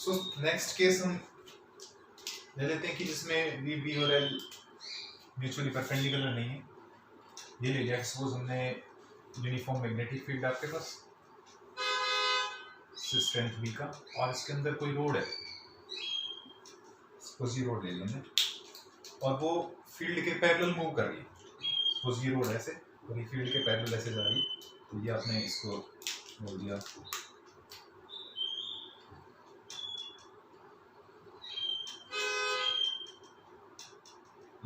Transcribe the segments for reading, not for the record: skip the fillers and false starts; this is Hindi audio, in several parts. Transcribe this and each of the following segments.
सो नेक्स्ट केस हम ले लेते हैं कि जिसमें वी बी और एल म्यूचुअली परपेंडिकुलर नहीं है। ये ले लिया, सपोज हमने यूनिफॉर्म मैग्नेटिक फील्ड आपके पास स्ट्रेंथ बी का, और इसके अंदर कोई रोड है, सपोज ये रोड ले लेंगे और वो फील्ड के पैरेलल मूव कर रही है। सपोज ये रोड ऐसे और ये फील्ड के पैरेलल ऐसे जा रही है, तो ये आपने इसको बोल दिया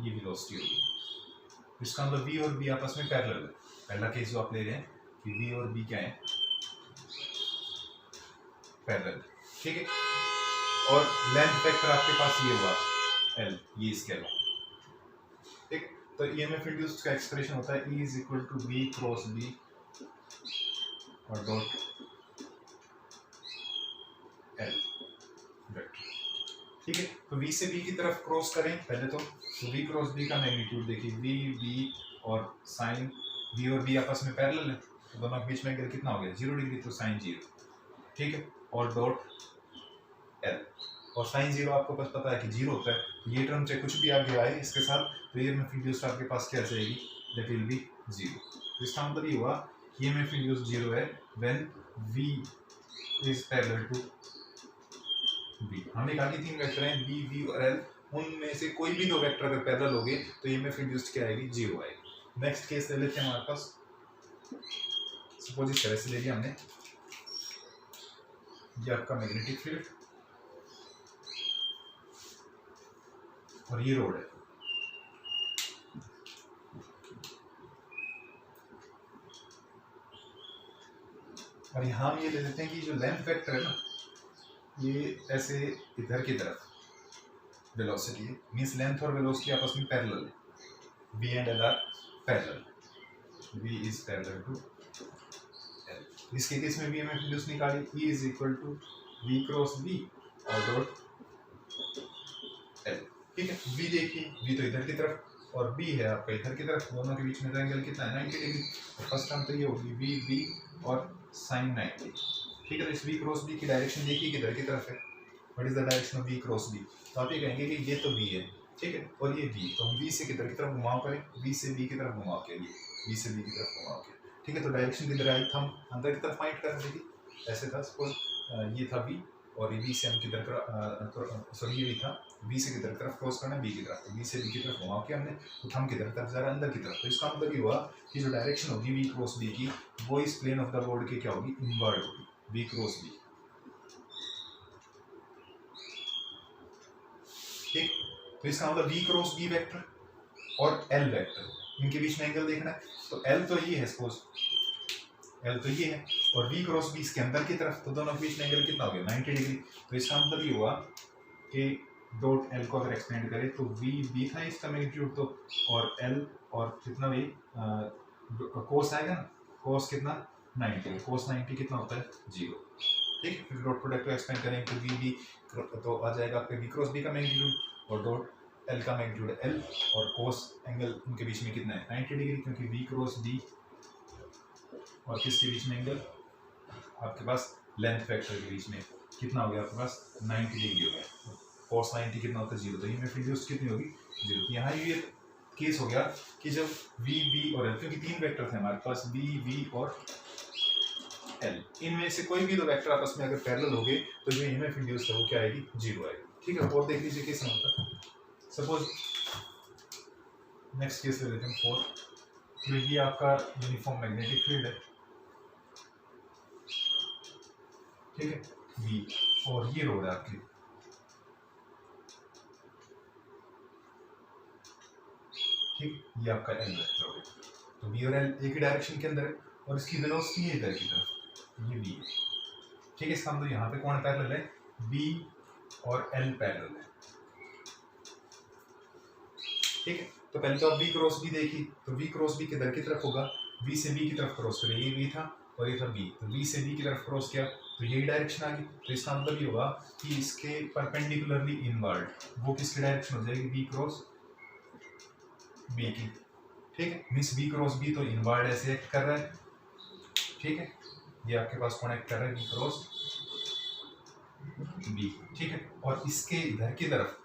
ये वेलोसिटी होगी। इसका मतलब v और b आपस में पैरेलल है। पहला केस जो आप ले रहे हैं कि v और b क्या है, पैरेलल, ठीक है। और लेंथ वेक्टर आपके पास ये हुआ l, ये इसके अलावा, ठीक। तो ईएमएफ इंड्यूस्ड का एक्सप्रेशन होता है E is equal to v cross b और डॉट l वेक्टर, ठीक है। तो v से b की तरफ क्रॉस करें पहले तो v क्रॉस b का मैग्नीट्यूड देखिए, v b और साइन v और b आपस में पैरेलल है, तो दोनों के बीच में एंगल कितना हो गया 0 डिग्री, तो साइन 0, ठीक है। और डॉट l, और साइन 0 आपको बस पता है कि 0 होता है, तो ये टर्म चाहे कुछ भी आगे आए इसके साथ, तो ये ईएमएफ इंड्यूस्ड आपके पास क्या जाएगी, दैट विल बी 0। तो इसका मतलब ये हुआ कि ईएमएफ इंड्यूस्ड 0 है when v is parallel to b। हमने कहा कि तीन वेक्टर हैं b, v और l, उनमें से कोई भी दो वेक्टर अगर पैरेलल हो गए तो ईएमएफ इंड्यूस्ड क्या आएगी, 0 आएगी। नेक्स्ट केस ले लेते हैं हमारे पास, सपोज इस तरह से ले लिया हमने, ये आपका मैग्नेटिक फील्ड और ये रोड है, और यहाँ हम ये ले लेते हैं कि जो लेंथ वेक्टर है ना, ये ऐसे इधर की तरफ वेलोसिटी है, मींस लेंथ और वेलोसिटी आपस में पैरेलल है, v and l are parallel, v is parallel to l। इसके केस में भी हमें इंड्यूस निकाली, E is equal to v cross b और डॉट l, ठीक है। v देखिए, v तो इधर की तरफ और b है आपका इधर की तरफ, दोनों के बीच में एंगल कितना है 90 डिग्री, तो फर्स्ट टर्म तो ये होगी v b और sin 90, ठीक है। तो इस v क्रॉस b की डायरेक्शन देखिए किधर की तरफ है, what is the direction of v cross b, तो आप ये कहेंगे कि ये तो v है, ठीक है, और ये v, तो हम v से किधर की तरफ घुमाव करें, v से b की तरफ घुमाव के लिए, v से b की तरफ घुमाव के, ठीक है। तो डायरेक्शन किधर आई, हम अंदर की तरफ पॉइंट कर रहे थे, ऐसे था, सपोज ये था v और ये v से हम किधर सॉरी ये भी था, v से किधर तरफ क्रॉस करना है b की तरफ, तो v से b की तरफ घुमाव के हमने, तो हम किधर तरफ जा रहे हैं, अंदर की तरफ। तो इसका मतलब ये हुआ कि जो डायरेक्शन होगी v क्रॉस b की, वो इस प्लेन ऑफ द बोर्ड के क्या होगी, इनवर्ड होगी, v क्रॉस b, ठीक। तो इसका मतलब v क्रॉस b वेक्टर और l वेक्टर, इनके बीच में एंगल देखना है, तो l तो ये है, सपोज l तो ये है और v क्रॉस b इसके अंदर की तरफ, तो दोनों के बीच में एंगल कितना हो गया 90 डिग्री। तो इसका मतलब ये हुआ कि डॉट l को अगर एक्सपेंड करें तो v b था इसका मैग्नीट्यूड, तो और l और कितना भी कोस आएगा ना, कोस कितना 90, कोस 90 कितना होता है 0, ठीक। फिर डॉट प्रोडक्ट को एक्सपेंड करें तो v b तो आ जाएगा आपके v क्रॉस b का मैग्नीट्यूड और डॉट l का मैग्नीट्यूड l, और कोस एंगल उनके बीच में कितना है 90 डिग्री, क्योंकि v क्रॉस b और किसके बीच में एंगल, आपके पास लेंथ वेक्टर के बीच में कितना हो गया, आपके पास 90 डिग्री हो गया, cos 90 कितना होता है 0, तो ईएमएफ इंड्यूस्ड कितनी होगी 0। तो यहाँ ये केस हो गया कि जब v b और l, क्योंकि तीन वेक्टर थे हमारे पास v v और l, इनमें से कोई भी दो वेक्टर आपस में अगर पैरेलल हो गए तो जो ईएमएफ इंड्यूस्ड है वो क्या आएगी 0 आएगी, ठीक है। और देख लीजिए कैसे होता है, सपोज नेक्स्ट केस ले लेते हैं 4, तो ये आपका यूनिफॉर्म मैग्नेटिक फील्ड है, ठीक है, v, और ये रोड है आपकी, ठीक, ये आपका l वेक्टर हो गया, तो v और l एक ही डायरेक्शन के अंदर है और इसकी वेलोसिटी है इधर की तरफ, ये v है, ठीक है। इसका मतलब यहाँ पे कौन पैरेलल है, v और l पैरेलल है, ठीक है। तो पहले तो आप v क्रॉस b देखिए, तो v क्रॉस b किधर की तरफ होगा, v से b की तरफ क्रॉस करें, ये v था और ये था b, तो v से b की तरफ क्रॉस किया तो यही डायरेक्शन आ गई, तो इसका मतलब ये होगा कि इसके परपेंडिकुलरली इनवर्ड वो किसकी डायरेक्शन हो जाएगी, v क्रॉस b की, ठीक है। मींस v क्रॉस b तो इनवर्ड ऐसे एक्ट कर रहा है, ठीक है, ये आपके पास कौन एक्ट कर रहा है, v क्रॉस b, बी, ठीक है। और इसके इधर की तरफ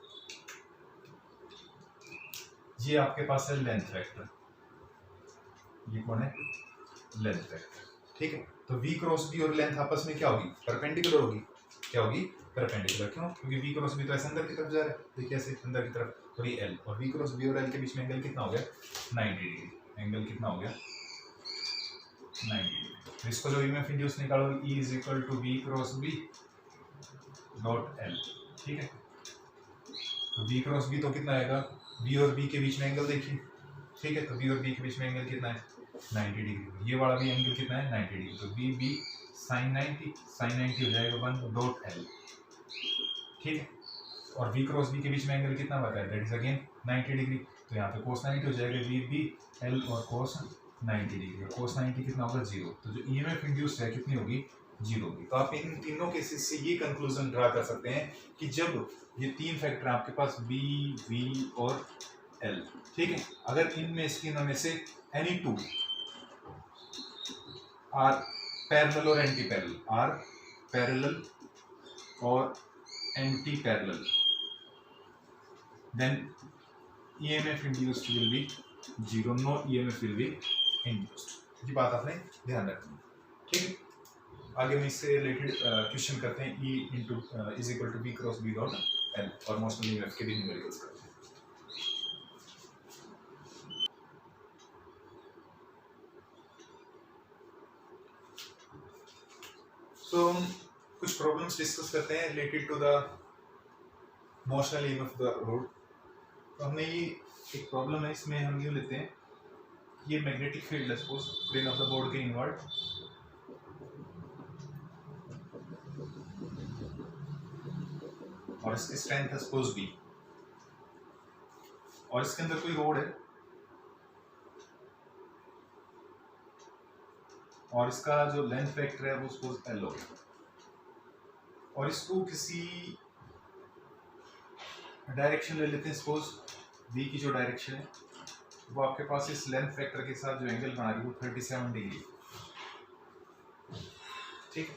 ये आपके पास है लेंथ वेक्टर, ये कौन है, लेंथ वेक्टर, ठीक है। तो v क्रॉस b और लेंथ आपस में क्या होगी, परपेंडिकुलर होगी, क्या होगी, परपेंडिकुलर। क्यों, क्योंकि v क्रॉस b तो ऐसे अंदर की तरफ जा रहा है, देखिए ऐसे अंदर की तरफ, और ये l, और v क्रॉस b और l के बीच में एंगल कितना हो गया, 90 डिग्री, एंगल कितना हो गया, 90 डिग्री। तो इसको जो ईएमएफ इंड्यूस निकालो, E is equal to v cross b dot l, ठीक है। तो v क्रॉस b तो कितना आएगा, v और b के बीच में एंगल देखिए, ठीक है। तो v और b के बीच में एंगल कितना है, 90 डिग्री। ये वाला भी एंगल कितना है, 90 डिग्री। तो बी बी साइन 90 हो जाएगा 1 डॉट एल, ठीक है। और v क्रॉस b के बीच में एंगल कितना बता है, दैट इज अगेन 90 डिग्री। तो यहाँ पे cos 90 हो जाएगा v b l और cos 90 डिग्री, और cos 90 कितना होगा, 0। तो जो ईएमएफ इंड्यूस्ड है कितनी होगी, 0 होगी। तो आप इन तीनों केसेस से ये कंक्लूजन ड्रा कर सकते हैं कि जब ये तीन फैक्टर आपके पास b v और l, ठीक है, अगर इनमें में से एनी टू आर पैरेलल और एंटी पैरेलल, आर पैरेलल और anti parallel, then EMF induced will be 0, no EMF will be induced। ये बात आपने ध्यान रखनी, ठीक है। आगे हम इससे रिलेटेड क्वेश्चन करते हैं, E into is equal to B cross B dot L, और मोशनल EMF के भी न्यूमेरिकल्स करते हैं। सो हम कुछ प्रॉब्लम्स डिस्कस करते हैं related to the motional EMF of the road. तो हमने ये एक प्रॉब्लम है, इसमें हम ये लेते हैं, ये मैग्नेटिक फील्ड है suppose plane of the board के इनवर्ड, और इसकी स्ट्रेंथ है सपोज बी, और इसके अंदर कोई रोड है, और इसका जो लेंथ वेक्टर है वो सपोज एल हो गया, और इसको किसी डायरेक्शन ले लेते हैं, सपोज v की जो डायरेक्शन है वो आपके पास इस लेंथ वेक्टर के साथ जो एंगल बना रही है वो 37 डिग्री, ठीक।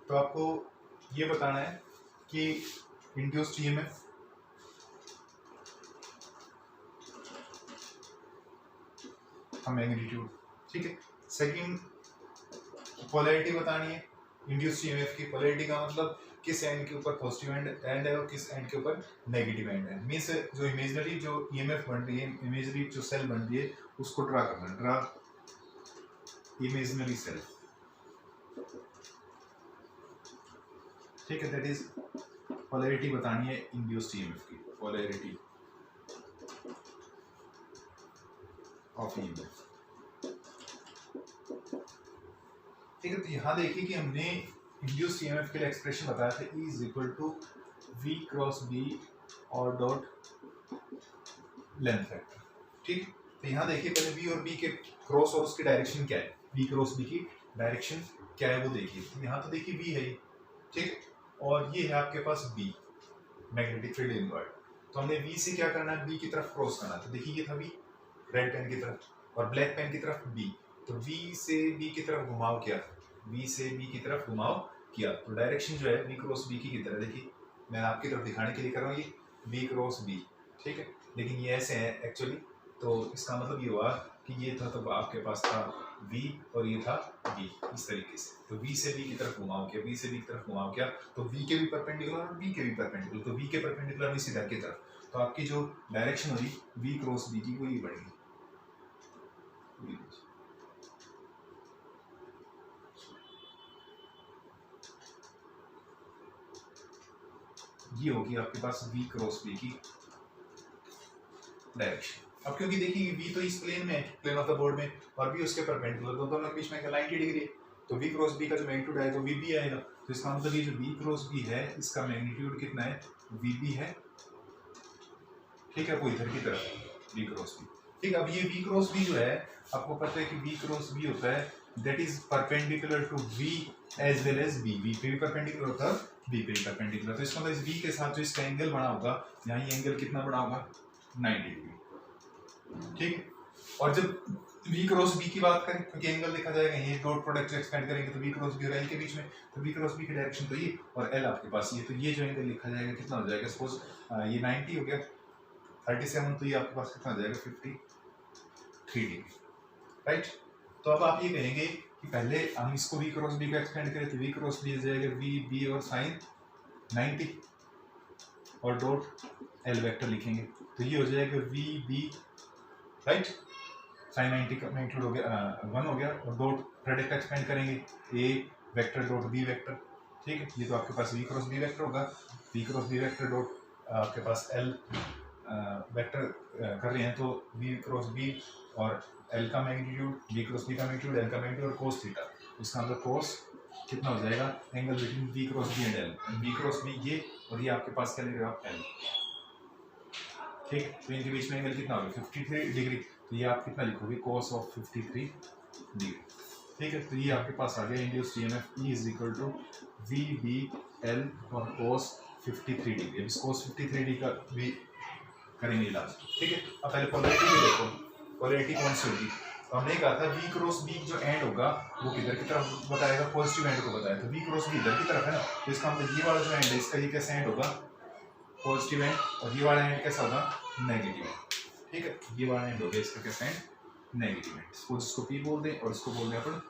तो आपको ये बताना है कि इंड्यूस्ड ईएमएफ का मैग्नीट्यूड, ठीक है। सेकंड पोलैरिटी बतानी है, इंड्यूस्ड ईएमएफ की पोलैरिटी का मतलब किस एंड के ऊपर पॉजिटिव एंड है और किस एंड के ऊपर नेगेटिव एंड है। मींस जो इमेजिनरी जो ईएमएफ बन रही है, इमेजिनरी जो सेल बन रही है उसको ड्रा करना, ड्रा इमेजिनरी सेल, ठीक है। दैट इज पोलैरिटी बतानी है इंड्यूस्ड ईएमएफ की, पोलैरिटी ऑफ ईएमएफ, ठीक है। तो यहाँ देखिए कि हमने इंड्यूस्ड ईएमएफ के लिए एक्सप्रेशन बताया था, E is equal to v cross b और डॉट लेंथ वेक्टर, ठीक। तो यहाँ देखिए पहले v और b के क्रॉस और उसकी डायरेक्शन क्या है, v क्रॉस b की डायरेक्शन क्या है वो देखिए। तो यहाँ तो देखिए v है, ठीक, और ये है आपके पास b मैग्नेटिक फील्ड इनवर्ड। तो हमने v से क्या करना है, b की तरफ क्रॉस करना। तो देखिए ये था v रेड पेन की तरफ, और ब्लैक पेन की तरफ b। तो v से b की तरफ घुमाव किया, v से b की तरफ घुमाव किया, तो डायरेक्शन जो है v क्रॉस b की तरह, देखिए मैं आपकी तरफ दिखाने के लिए कर रहा हूँ, ये v क्रॉस b, ठीक है। लेकिन ये ऐसे है एक्चुअली, तो इसका मतलब ये हुआ कि ये था तो आपके पास था v और ये था b, इस तरीके से। तो v से b की तरफ घुमाव किया, v से b की तरफ घुमाव किया, तो v के भी परपेंडिकुलर और b के भी परपेंडिकुलर, तो v के परपेंडिकुलर इस इधर की तरफ, तो आपकी जो डायरेक्शन हुई v क्रॉस b की वो ये बढ़ेगी, ये होगी आपके पास v क्रॉस b की डायरेक्शन। अब क्योंकि देखिए v तो इस प्लेन में है, प्लेन ऑफ द बोर्ड में, और b उसके परपेंडिकुलर, तो दोनों के बीच में 90 डिग्री है, तो v क्रॉस b का जो मैग्नीट्यूड आएगा वो vb आएगा। तो इसका मतलब ये जो v क्रॉस b है इसका मैग्नीट्यूड कितना है, vb है, ठीक है, वो इधर की तरफ v क्रॉस b, ठीक। अब ये v क्रॉस b जो है आपको पता है कि v क्रॉस b होता है that is perpendicular to v as well as b, v पे भी परपेंडिकुलर होता है, b पे भी परपेंडिकुलर। तो इसका मतलब इस v के साथ जो इसका एंगल बना होगा, यहाँ ये एंगल कितना बना होगा, 90 डिग्री, ठीक है। और जब v क्रॉस b की बात करें क्योंकि एंगल लिखा जाएगा ये डॉट प्रोडक्ट एक्सपेंड करेंगे तो v क्रॉस b और l के बीच में, तो v क्रॉस b की डायरेक्शन तो ये और l आपके पास ये, तो ये जो एंगल लिखा जाएगा कितना हो जाएगा, सपोज ये 90 हो गया 37, तो ये आपके पास कितना हो जाएगा 53 डिग्री, राइट। तो अब आप ये कहेंगे कि पहले हम इसको v क्रॉस b को एक्सपेंड करें तो v क्रॉस b हो जाएगा v b और साइन 90 और डॉट l वेक्टर लिखेंगे तो ये हो जाएगा v b, राइट। साइन 90 का मैग्नीट्यूड हो गया 1 हो गया और डॉट प्रोडक्ट एक्सपेंड करेंगे a vector dot b vector, ठीक है। ये तो आपके पास v क्रॉस b वेक्टर होगा, v cross b vector dot आपके पास l वेक्टर कर रहे हैं तो v क्रॉस b और l का मैग्नीट्यूड, v क्रॉस b का मैग्नीट्यूड, l का मैग्नीट्यूड और cos थीटा, इसका मतलब cos कितना हो जाएगा angle between v cross b and l, v cross b ये और ये आपके पास क्या ले रहे हो आप l, ठीक। तो इनके बीच में एंगल कितना होगा 53 डिग्री, तो ये आप कितना लिखोगे cos ऑफ 53 डिग्री, ठीक है। तो ये आपके पास आ गया induced EMF E is equal to V B L और cos 53 डिग्री। अब इस cos 53 डिग्री का भी करेंगे इलाज, ठीक है। अब पहले पोलैरिटी भी देखो, पोलैरिटी कौन सी होगी, तो हमने कहा था v क्रॉस b जो एंड होगा वो किधर की तरफ बताएगा, पॉजिटिव एंड को बताएगा, तो v क्रॉस b इधर की तरफ है ना, तो इसका मतलब ये वाला जो एंड है इसका ये कैसा एंड होगा पॉजिटिव एंड, और ये वाला एंड कैसा होगा नेगेटिव एंड, ठीक है। ये वाला एंड हो गया इसका कैसा एंड नेगेटिव एंड, सपोज इसको p बोल दें और इसको बोल दें अपन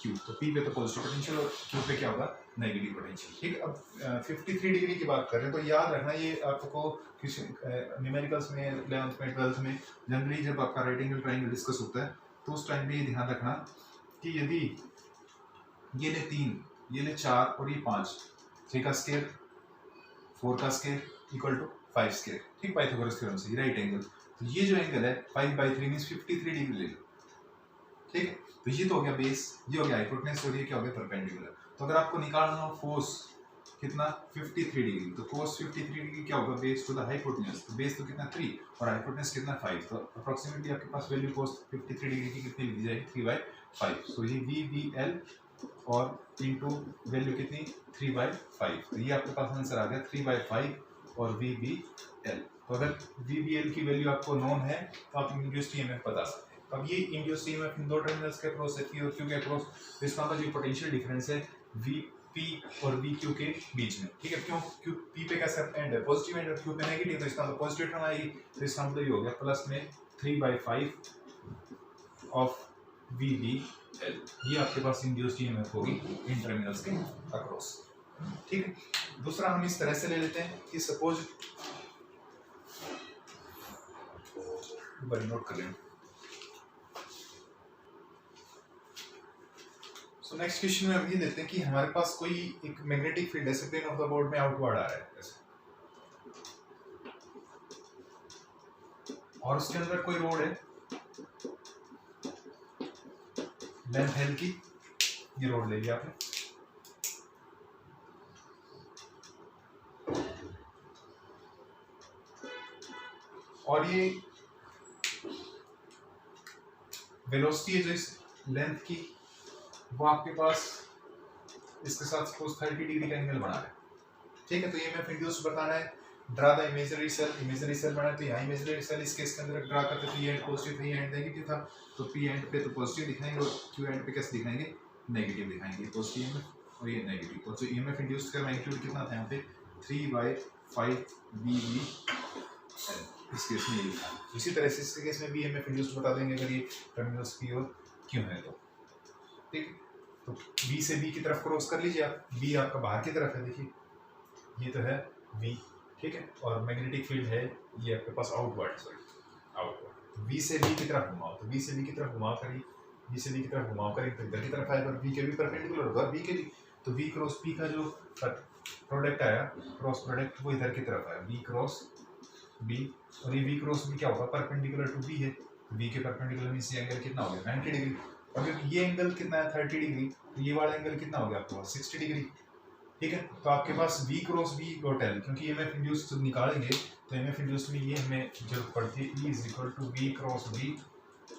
q, तो p पे तो पॉजिटिव पोटेंशियल और q पे क्या होगा नेगेटिव पोटेंशियल, ठीक है। अब 53 डिग्री की बात कर रहे हैं तो याद रखना ये आपको किसी न्यूमेरिकल्स में 11th में 12th में जनरली जब आपका राइट एंगल ट्रायंगल डिस्कस होता है तो उस टाइम पे ये ध्यान रखना कि यदि ये ले 3 ये ले 4 और ये 5, 3 का स्क्वायर 4 का स्क्वायर इक्वल टू 5 स्क्वायर, ठीक, पाइथागोरस थ्योरम से राइट एंगल, तो ये जो एंगल है 5/3 मींस 53 डिग्री ले लो, ठीक है। तो ये तो हो गया बेस, ये हो गया हाइपोटेनस और ये क्या हो गया परपेंडिकुलर, तो अगर आपको निकालना हो फोर्स कितना 53 डिग्री, तो cos 53 डिग्री क्या होगा बेस टू द हाइपोटेनस, तो बेस तो कितना 3 और हाइपोटेनस कितना 5, तो अप्रोक्सीमेटली आपके पास वैल्यू cos 53 डिग्री की कितनी लिखी जाएगी 3/5, तो ये VBL और इनटू वैल्यू कितनी 3/5, तो ये आपके पास आंसर आ गया 3/5 और VBL। तो अगर VBL की वैल्यू आपको नोन है तो आप इंड्यूस्ड ईएमएफ बता सकते हैं। अब ये इंड्यूस्ड ईएमएफ इन दो टर्मिनल्स के अक्रॉस है P और Q के अक्रॉस, तो इसका मतलब जो पोटेंशियल डिफरेंस है VP और VQ के बीच में, ठीक है। क्यों Q P पे कैसा एंड है पॉजिटिव एंड और Q पे नेगेटिव, तो इसका मतलब पॉजिटिव टर्म आएगी, तो इसका मतलब ये हो गया प्लस में 3/5 ऑफ VBL, ये आपके पास इंड्यूस्ड ईएमएफ होगी इन टर्मिनल्स के अक्रॉस, ठीक है। दूसरा हम इस तरह से ले लेते हैं कि सपोज बड़ी नोट कर लें। सो नेक्स्ट क्वेश्चन में हम ये देते हैं कि हमारे पास कोई एक मैग्नेटिक फील्ड है प्लेन ऑफ द बोर्ड में आउटवर्ड आ रहा है ऐसे, और उसके अंदर कोई रोड है लेंथ एल की, ये रोड ले लिया आपने, और ये वेलोसिटी है जो इस लेंथ की वो आपके पास इसके साथ सपोज 30 डिग्री का एंगल बना है, ठीक है। तो ये मैं इंड्यूस बताना है, ड्रा द इमेजिनरी सेल बना है, तो यहाँ इमेजिनरी सेल इस केस के अंदर ड्रा करते तो ये एंड पॉजिटिव था ये एंड नेगेटिव था, तो पी एंड पे तो पॉजिटिव दिखाएंगे और क्यू एंड पे कैसे दिखाएंगे नेगेटिव दिखाएंगे, पॉजिटिव ईएमएफ और ये नेगेटिव, तो जो ईएमएफ इंड्यूस का मैग्नीट्यूड कितना था यहाँ पे 3/5 VBL, इस केस में ये लिखा है। इसी तरह से इस केस में भी ईएमएफ इंड्यूस बता देंगे अगर ये टर्मिनल्स P और Q है तो, ठीक है। तो B से B की तरफ क्रॉस कर लीजिए आप, B आपका बाहर की तरफ है, देखिए ये तो है V, ठीक है, और मैग्नेटिक फील्ड है ये आपके पास आउटवर्ड, आउटवर्ड, V से B की तरफ घुमाओ, तो V से B की तरफ घुमाओ करिए, B से B की तरफ घुमाओ करिए तो इधर की तरफ आएगा, V के भी परपेंडिकुलर होगा B के भी, तो V क्रॉस P का जो प्रोडक्ट आया क्रॉस प्रोडक्ट वो इधर की तरफ आया V क्रॉस B, और ये V क्रॉस B क्या होगा परपेंडिकुलर टू B है, V के परपेंडिकुलर में से एंगल कितना हो गया 90 डिग्री, और क्योंकि ये एंगल कितना है 30 डिग्री, तो ये वाला एंगल कितना हो गया आपके पास 60 डिग्री, ठीक है। तो आपके पास V cross B dot L, क्योंकि एमएफ इंड्यूस जब निकालेंगे तो एमएफ इंड्यूस में ये हमें जरूरत पड़ती है E is equal to V cross B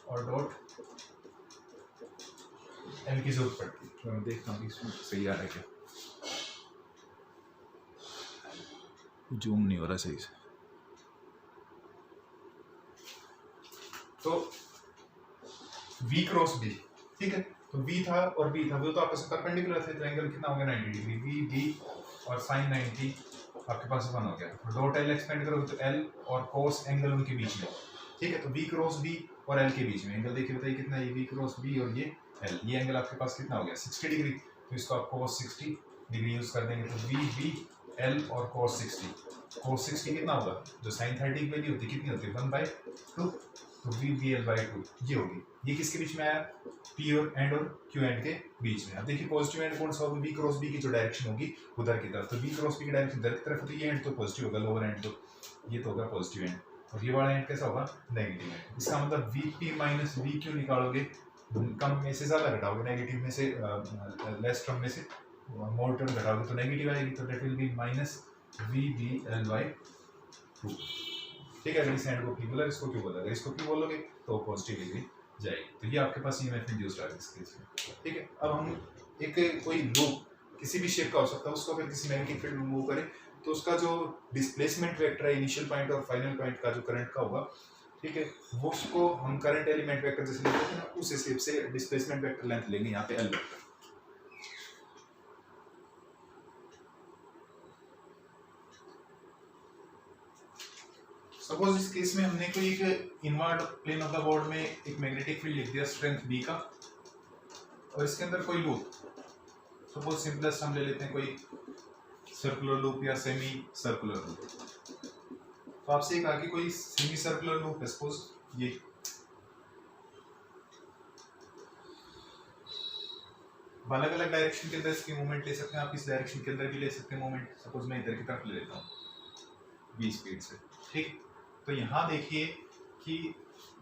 और डॉट L की जरूरत पड़ती है, तो मैं देखता हूँ इसमें सही आ रहा है क्या, जूम नहीं हो रहा सही से, तो V क्रॉस B, ठीक है। तो V था और B था, वो तो आपस में परपेंडिकुलर थे, तो एंगल कितना हो गया 90 डिग्री, V B और sin 90 आपके पास 1 हो गया। तो डॉट L एक्सपेंड करोगे तो L और cos एंगल उनके बीच में, ठीक है। तो V क्रॉस B और L के बीच में एंगल देखिए, बताइए कितना है, V क्रॉस B और ये L, ये एंगल आपके पास कितना हो गया 60 डिग्री। तो इसको आप cos 60 डिग्री यूज कर देंगे, तो V B L और cos 60 कितना होगा, जो sin 30 की वैल्यू होती कितनी होती है 1/2, तो V B L by 2 ये होगी। ये किसके बीच में आया, P और एंड और Q एंड के बीच में। अब देखिए पॉजिटिव एंड कौन सा होगा, V क्रॉस B की जो डायरेक्शन होगी उधर की तरफ, तो V क्रॉस B की डायरेक्शन इधर की तरफ होती है, ये एंड तो पॉजिटिव होगा, लोअर एंड तो ये तो होगा पॉजिटिव एंड, और ये वाला एंड कैसा होगा नेगेटिव एंड। इसका मतलब VP माइनस VQ निकालोगे, कम में से ज्यादा घटाओगे, नेगेटिव में से लेस टर्म में से मोर टर्म घटाओगे तो नेगेटिव आएगी, तो that will B minus VBL by 2, ठीक है। अगर इस एंड को P बोला, इसको Q बोला, अगर इसको Q बोलोगे तो पॉजिटिव डिग्री जाएगी। तो ये आपके पास EMF इंड्यूस्ड आ गया इस केस में, ठीक है। अब हम एक कोई लूप किसी भी शेप का हो सकता है, उसको अगर किसी मैग्नेटिक फील्ड में मूव करें तो उसका जो डिस्प्लेसमेंट वेक्टर है इनिशियल पॉइंट और फाइनल पॉइंट का जो करंट का होगा, ठीक है, वो उसको हम करंट एलिमेंट वेक्टर जैसे लेते हैं ना, उस स्टेप से डिस्प्लेसमेंट वेक्टर लेंथ लेंगे यहाँ पे L वेक्टर। सपोज इस केस में हमने कोई एक inward plane of the board में एक मैग्नेटिक फील्ड लिख दिया स्ट्रेंथ B का, और इसके अंदर कोई लूप, सपोज सिंपलेस्ट हम ले लेते हैं कोई सर्कुलर लूप या सेमी सर्कुलर लूप। तो आपसे ये कहा कि कोई सेमी सर्कुलर लूप है, सपोज ये अलग अलग डायरेक्शन के अंदर इसकी मूवमेंट ले सकते हैं आप, इस डायरेक्शन के अंदर भी ले सकते हैं मूवमेंट, सपोज मैं इधर की तरफ ले लेता हूँ 20 स्पीड से, ठीक। तो यहाँ देखिए कि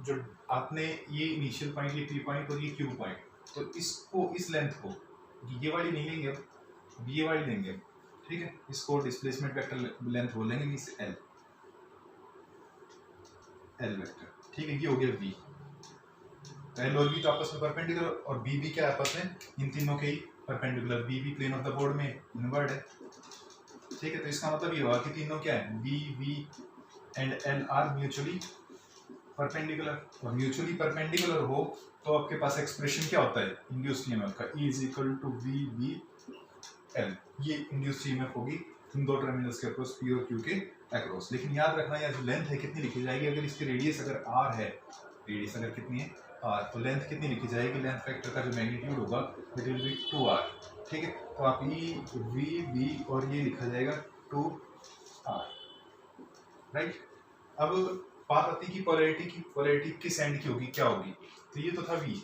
जो आपने ये इनिशियल पॉइंट, ये P पॉइंट और ये Q पॉइंट, तो इसको इस लेंथ को ये वाली नहीं लेंगे, अब ये वाली लेंगे, ठीक है। इसको डिस्प्लेसमेंट वेक्टर लेंथ बोलेंगे, इस L वेक्टर, ठीक है। ये हो गया V, L और V तो आपस में परपेंडिकुलर, और B भी क्या आपस में इन तीनों के ही परपेंडिकुलर, B भी प्लेन ऑफ द बोर्ड में इनवर्ड है, ठीक है। तो इसका मतलब ये हुआ कि तीनों क्या है, B V and L are mutually perpendicular, और म्यूचुअली परपेंडिकुलर हो तो आपके पास एक्सप्रेशन क्या होता है इंड्यूस्ड ईएमएफ का, E is equal to V B L, ये इंड्यूस्ड ईएमएफ होगी इन दो टर्मिनल्स के अक्रॉस, P और Q के अक्रॉस। लेकिन याद रखना यार, जो लेंथ है कितनी लिखी जाएगी, अगर इसकी रेडियस अगर R है, रेडियस अगर कितनी है R, तो लेंथ कितनी लिखी जाएगी, लेंथ फैक्टर का जो मैग्नीट्यूड होगा इट विल बी 2R, ठीक है। तो आप E V B और ये लिखा जाएगा 2R, राइट। अब बात आती है कि पोलैरिटी किस एंड की होगी, क्या होगी, तो ये तो था V,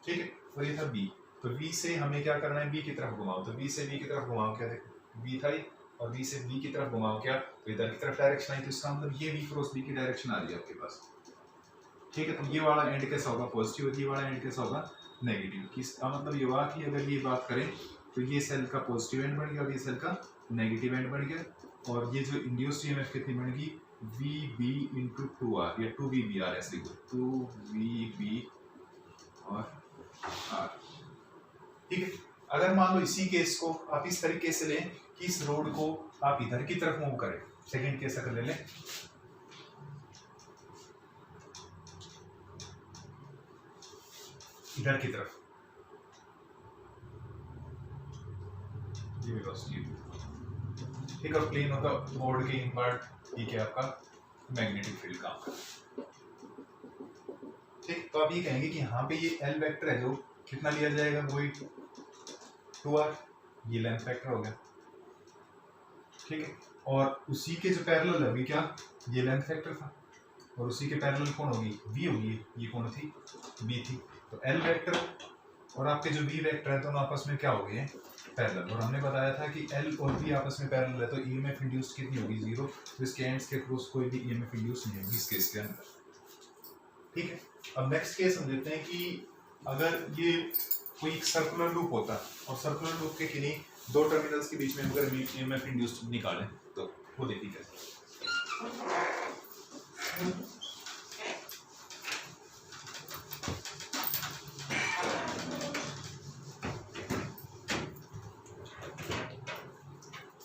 ठीक है, और ये था B, तो V से हमें क्या करना है, B की तरफ घुमाओ, तो V से B की तरफ घुमाओ, क्या देखो V था, और V से B की तरफ घुमाओ क्या, तो इधर की तरफ डायरेक्शन आई, तो इसका मतलब ये V क्रॉस B की डायरेक्शन आ रही है आपके पास, ठीक है। तो ये वाला एंड कैसा होगा पॉजिटिव, और ये वाला एंड कैसा होगा नेगेटिव। इसका मतलब ये हुआ कि अगर ये बात करें तो ये सेल का पॉजिटिव एंड बन गया और ये सेल का नेगेटिव एंड बन गया, और ये जो इंड्यूस्ड ईएमएफ कितनी बनेगी, VB इंटू 2R या 2VBR, ऐसे लिखो 2VB और R, ठीक है। अगर मान लो इसी केस को आप इस तरीके से लें कि इस रोड को आप इधर की तरफ मूव करें, सेकंड केस अगर ले लें, इधर की तरफ, ये वेलोसिटी, ठीक है, प्लेन होगा बोर्ड के इनवर्ड, ठीक है, आपका मैग्नेटिक फील्ड का, ठीक। तो आप ये कहेंगे कि यहाँ पे ये L वेक्टर है जो कितना लिया जाएगा, वही 2R, ये लेंथ वेक्टर हो गया, ठीक है। और उसी के जो पैरेलल है, अभी क्या ये लेंथ वेक्टर था, और उसी के पैरेलल कौन होगी, V होगी, ये कौन थी, B थी। तो L वेक्टर और आपके जो V वेक्टर है दोनों आपस में क्या हो गए पैरेलल, और हमने बताया था कि L और V आपस में पैरेलल है तो EMF इंड्यूस्ड कितनी होगी 0, तो इसके एंड्स के क्रॉस कोई भी EMF इंड्यूस्ड नहीं होगी इस केस के अंदर, ठीक है। अब नेक्स्ट केस हम लेते हैं कि अगर ये कोई एक सर्कुलर लूप होता और सर्कुलर लूप के किन्हीं दो टर्मिनल्स के बीच में अगर EMF इंड्यूस्ड निकालें तो वो देखिए कैसे।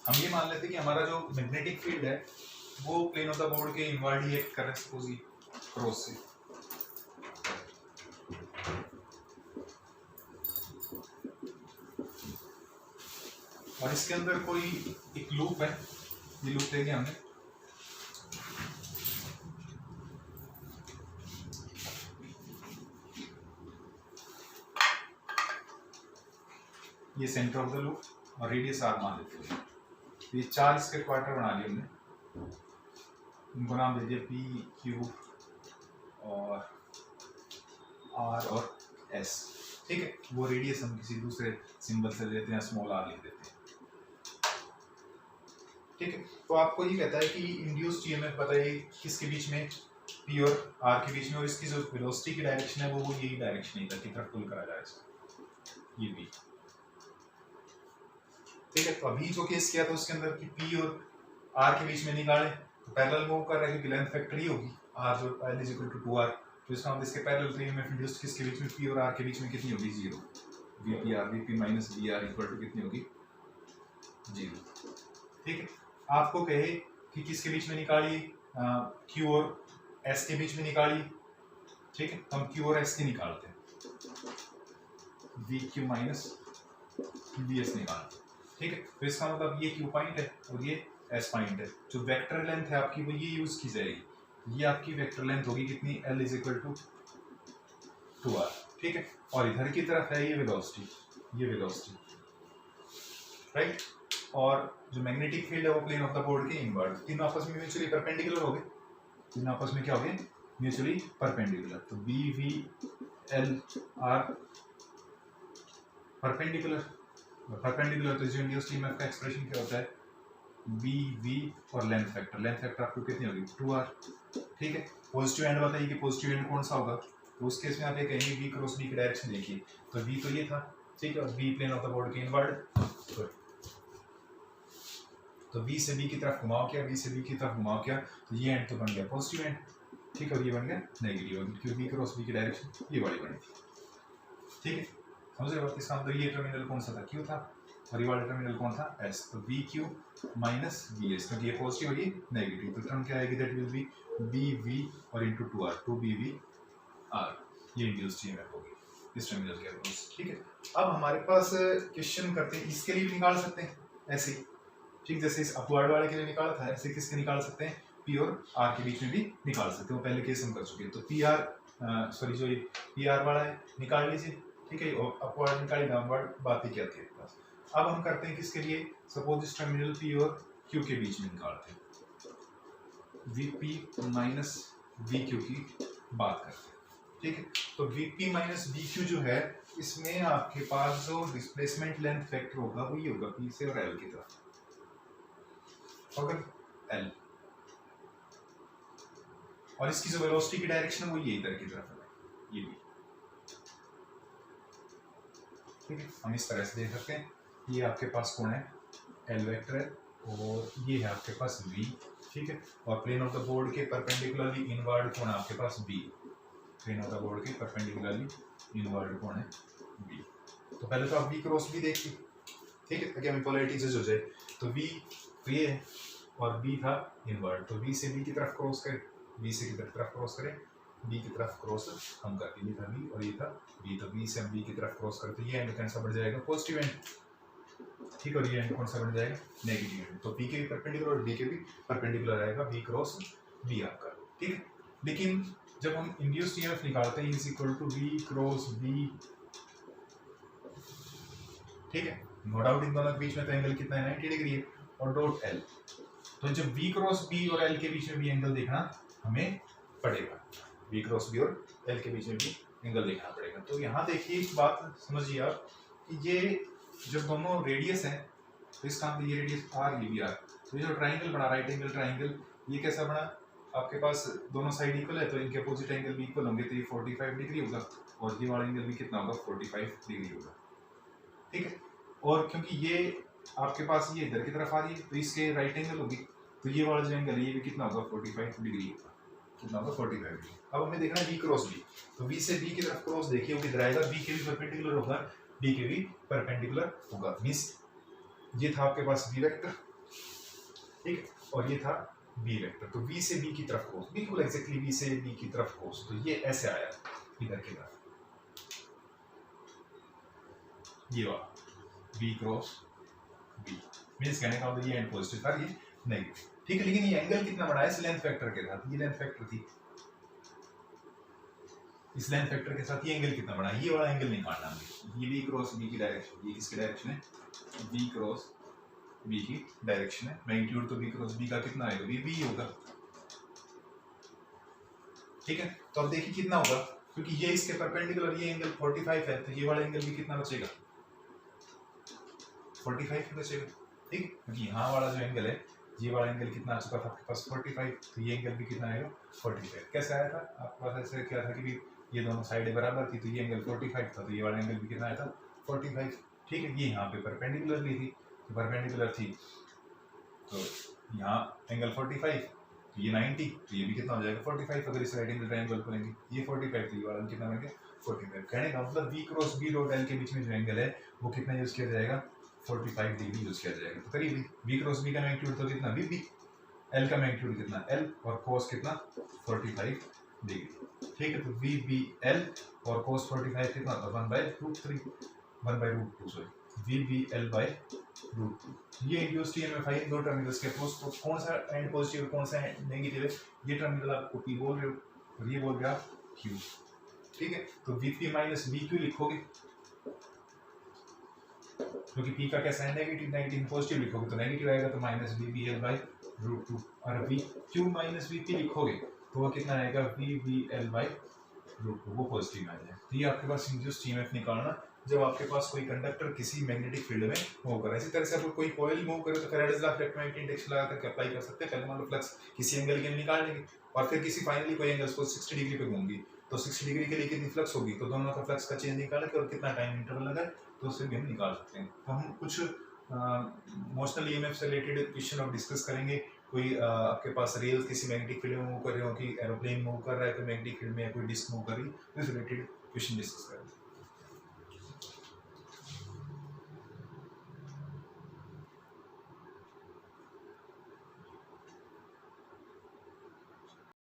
हम ये मान लेते हैं कि हमारा जो मैग्नेटिक फील्ड है वो प्लेन ऑफ द बोर्ड के इनवर्ड ही एक्ट कर रहा है, सपोज क्रॉस से, और इसके अंदर कोई एक लूप है, ये लूप लेंगे हमने, ये सेंटर ऑफ द लूप और रेडियस आर मान लेते हैं। ये 4 इसके क्वार्टर बना लिए हमने, इनको नाम दे दिया पी क्यू और आर और एस। ठीक है, वो रेडियस हम किसी दूसरे सिंबल से देते हैं, स्मॉल आर लिख देते हैं। ठीक है, तो आपको ये कहता है कि इंड्यूस्ड ईएमएफ बताइए किसके बीच में, पी और आर के बीच में, और इसकी जो वेलोसिटी की डायरेक्शन है वो यही डायरेक्शन है, इधर की तरफ पुल करा जाएगा, ये भी। ठीक है, तो अभी जो केस किया था उसके अंदर कि पी और आर के बीच में निकाले, तो पैरेलल मूव कर रहा है क्योंकि लेंथ फैक्टर ही होगी आर, जो l is equal to 2r, तो इसका मतलब इसके पैरेलल ईएमएफ इंड्यूस्ड किसके बीच में, पी और आर के बीच में कितनी होगी, 0। VPR VP minus VR equal to कितनी होगी, 0। ठीक है, आपको कहे कि किसके बीच में निकालिए, क्यू और एस के बीच में निकालिए। ठीक है, हम क्यू और एस की निकालते हैं, we Q minus V S निकालते हैं। ठीक है, तो इसका मतलब ये क्यू पॉइंट है और ये एस पॉइंट है, जो वेक्टर लेंथ है आपकी वो ये यूज की जाएगी, ये आपकी वेक्टर लेंथ होगी कितनी, L is equal to 2r। ठीक है, और इधर की तरफ है ये वेलोसिटी, ये वेलोसिटी, राइट। और जो मैग्नेटिक फील्ड है वो प्लेन ऑफ द बोर्ड के इनवर्ड, तीनों आपस में म्यूचुअली परपेंडिकुलर हो गए, तीनों आपस में क्या हो गए, म्यूचुअली परपेंडिकुलर। तो B V L are perpendicular, perpendicular, तो इंड्यूस्ड ईएमएफ का एक्सप्रेशन क्या होता है, बी वी और लेंथ फैक्टर, लेंथ फैक्टर आपको कितनी होगी, 2r। ठीक है, पॉजिटिव एंड बताइए कि पॉजिटिव एंड कौन सा होगा, तो उस केस में आप ये कहेंगे वी क्रॉस बी की डायरेक्शन देखिए, तो वी तो ये था, ठीक है, और B plane of the board के इनवर्ड, तो वी से बी की तरफ घुमाओ क्या, वी से बी की तरफ घुमाओ क्या, तो ये एंड तो बन गया पॉजिटिव एंड, ठीक है, और ये बन गया नेगेटिव, क्योंकि वी क्रॉस बी की डायरेक्शन ये वाली बनी थी। ठीक है, समझ रहे हो, इसका मतलब ये टर्मिनल कौन सा था, क्यू था, और ये वाला टर्मिनल कौन था, एस, तो we Q minus V S, क्योंकि ये पॉजिटिव और ये नेगेटिव, तो टर्म क्या आएगी, that will be B V और इनटू 2r, 2bv r, ये इंड्यूस्ड ईएमएफ होगी इस टर्मिनल के अक्रॉस। ठीक है, अब हमारे पास क्वेश्चन करते हैं, इसके लिए भी निकाल सकते हैं ऐसे ही, ठीक, जैसे इस अपवर्ड वाले के लिए निकाला था, ऐसे किसके निकाल सकते हैं, पी और आर के बीच में भी निकाल सकते हैं, वो पहले केस हम कर चुके हैं। तो पी आर सॉरी जो ये पी आर वाला है निकाल लीजिए, ठीक है, और अपवर्ड निकाली, डाउनवर्ड बात ही क्या थी बस। अब हम करते हैं किसके लिए, सपोज इस टर्मिनल पी और क्यू के बीच में निकालते हैं, V P minus we Q की बात करते हैं। ठीक है, तो V P minus we Q जो है, इसमें आपके पास जो डिस्प्लेसमेंट लेंथ फैक्टर होगा वो ये होगा पी से और एल की तरफ, अगर एल, और इसकी जो वेलोसिटी की डायरेक्शन वो ये इधर की तरफ है, ये भी। ठीक है, हम इस तरह से देख सकते हैं, ये आपके पास कौन है, एल वेक्टर है, और ये है आपके पास वी। ठीक है, और प्लेन ऑफ द बोर्ड के परपेंडिकुलरली इनवर्ड कौन है आपके पास, B, plane of the board के परपेंडिकुलरली इनवर्ड कौन है, बी। तो पहले तो आप बी क्रॉस बी देखिए, ठीक है, ताकि हमें पोलैरिटी से हो जाए, तो बी तो ये है और बी था इनवर्ड, तो बी से बी की तरफ क्रॉस करें, बी से की तरफ क्रॉस करें, बी की तरफ क्रॉस हम करते, ये था बी और ये था बी, तो बी से हम बी की तरफ क्रॉस करते, ये एंड कौन सा बढ़ जाएगा, पॉजिटिव एंड, ठीक, और ये एंड कौन सा बन जाएगा, नेगेटिव एंड, तो बी के भी परपेंडिकुलर और डी के भी परपेंडिकुलर आएगा, बी क्रॉस बी आपका। ठीक है, लेकिन जब हम इंड्यूस्ड ईएमएफ निकालते हैं is equal to B cross B, ठीक है, नो डाउट इन दोनों के बीच में तो एंगल कितना है, 90 डिग्री है, और डॉट एल, तो जब v क्रॉस b और l के बीच में भी एंगल देखना हमें पड़ेगा, v क्रॉस b और l के बीच में भी एंगल देखना पड़ेगा। तो यहाँ देखिए एक बात समझिए आप कि ये जब दोनों रेडियस हैं, तो इसका मतलब ये रेडियस r ये भी r, तो ये जो ट्राइंगल बना, राइट एंगल ट्राइंगल, ये कैसा बना, आपके पास दोनों साइड इक्वल है, तो इनके अपोजिट एंगल भी इक्वल होंगे, तो ये 45 डिग्री होगा, और ये वाला एंगल भी कितना होगा, 45 डिग्री होगा। ठीक है, और क्योंकि ये आपके पास ये इधर की तरफ आ रही है, तो इसके राइट एंगल होगी, तो ये वाला जो एंगल है ये भी कितना होगा, 45 डिग्री होगा, कितना होगा, 45 डिग्री। अब हमें देखना है बी क्रॉस बी, तो बी से बी की तरफ क्रॉस देखिए, वो किधर आएगा, बी के भी परपेंडिकुलर होगा, डी के भी परपेंडिकुलर होगा, मींस ये था आपके पास बी वेक्टर, ठीक, और ये था बी वेक्टर, तो बी से बी की तरफ क्रॉस, बिल्कुल एग्जैक्टली बी से बी की तरफ क्रॉस, तो ये ऐसे आया इधर की तरफ, ये वाला बी क्रॉस बी, मींस कहने का मतलब ये एंड पॉजिटिव था, ये नेगेटिव, ठीक है। लेकिन ये एंगल कितना बड़ा है इस लेंथ फैक्टर के साथ, ये लेंथ फैक्टर थी, इस लेंथ फैक्टर के साथ ये एंगल कितना बड़ा है, ये वाला एंगल निकालना है। ये बी क्रॉस बी की डायरेक्शन, ये किसकी डायरेक्शन है, बी क्रॉस बी की डायरेक्शन है। मैग्नीट्यूड तो बी क्रॉस बी का कितना आएगा, बी बी होगा, ठीक है। तो अब देखिए कितना होगा, क्योंकि ये इसके परपेंडिकुलर ये एंगल 45 है, तो ये वाला एंगल भी कितना बचेगा, 45 बचेगा, ठीक। क्योंकि यहाँ वाला जो एंगल है, ये वाला एंगल कितना आ चुका था आपके पास 45, तो ये एंगल भी कितना आएगा 45। कैसे आया था आपके पास, ऐसे क्या था कि ये दोनों साइडें बराबर थी, तो ये एंगल 45 था, तो ये वाला एंगल भी कितना आया था 45, ठीक है। ये यहाँ पे परपेंडिकुलरली थी, तो परपेंडिकुलर थी तो यहाँ एंगल 45, तो ये 90, तो ये भी कितना हो जाएगा 45। अगर इस राइट एंगल ट्रायंगल को लेंगे, ये 45, तो ये वाला कितना बन गया 45। कहने का मतलब B cross B dot L के बीच में जो एंगल है वो कितना यूज किया जाएगा, 45 डिग्री यूज किया जाएगा। तो करीब बी क्रॉस बी का मैग्नीट्यूड तो कितना बी, एल का मैग्नीट्यूड कितना एल, और कोस कितना 45 डिग्री, ठीक है। तो वी बी एल और कोस 45 कितना होता है 1/√3, 1/√2 sorry, V B L by √2। ये इंड्यूस्ड ईएमएफ है, दो टर्मिनल्स के अक्रॉस, तो कौन सा एंड पॉजिटिव कौन सा एंड नेगेटिव है, ये टर्मिनल आपको पी बोल रहे हो और ये बोल रहे हो आप क्यू, ठीक है। तो V P minus we Q लिखोगे, क्योंकि पी का कैसा है नेगेटिव, नेगेटिव पॉजिटिव लिखोगे तो नेगेटिव आएगा, तो minus V B L by √2। और V Q minus V P लिखोगे तो वो कितना आएगा, वी बी एल बाई √2, वो पॉजिटिव आ जाएगा। तो ये आपके पास इंड्यूस्ड ईएमएफ निकालना जब आपके पास कोई कंडक्टर किसी मैग्नेटिक फील्ड में मूव कर रहा है। इसी तरह से अगर कोई कॉइल मूव करे तो Faraday's law of electromagnetic induction लगा करके अप्लाई कर सकते हैं। पहले मान लो फ्लक्स किसी एंगल के लिए निकाल लेंगे और फिर किसी फाइनली कोई एंगल को 60 डिग्री पे घूमगी, तो 60 डिग्री के लिए कितनी फ्लक्स होगी, तो दोनों का फ्लक्स का चेंज निकाल के और कितना टाइम इंटरवल लगा तो उससे भी हम निकाल सकते हैं। तो हम कुछ मोशनल ईएमएफ से रिलेटेड क्वेश्चन अब डिस्कस करेंगे। कोई आपके पास रेल किसी मैग्नेटिक फील्ड में मूव कर रहे हो, कि एरोप्लेन मूव कर रहा है कोई मैग्नेटिक फील्ड में, या कोई डिस्क मूव कर रही है, इस रिलेटेड क्वेश्चन डिस्कस करेंगे।